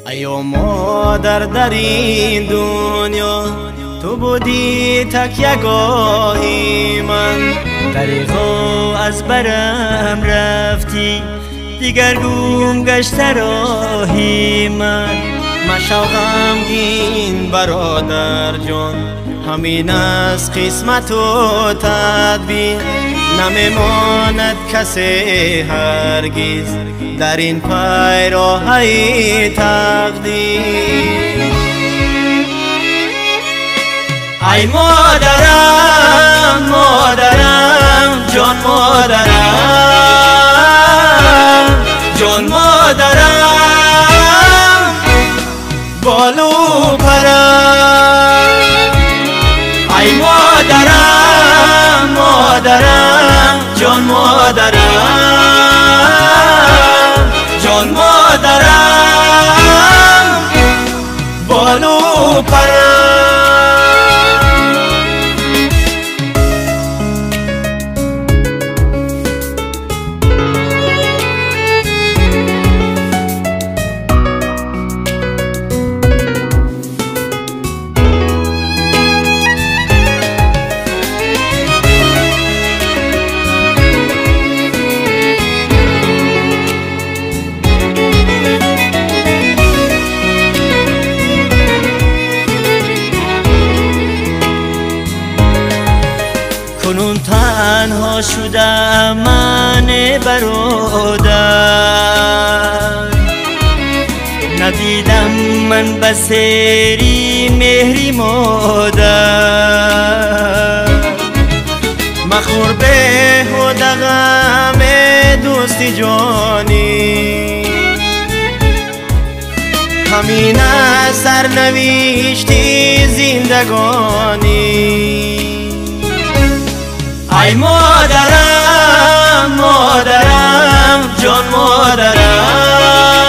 ای مادر در این دنیا تو بودی تکیه‌گاهی من، دریغا از برم رفتی دیگر گم گشت راهی من. مشو غمگین برادر جان، همین از قسمت و تدبیر، نمیماند کسی هرگز در این پیراهی تقدیر. ای مادرم مادرم جان مادرم جان مادرم بالو پرم. ای مادرم مادرم جان مادرم جان مادرم بالو پرم. کنون تنها شدم من برادر، ندیدم من بسری مهری مادر. مخور به غم دوست جانی، همین از سرنوشتی زندگانی. ای مادرم مادرم جان مادرم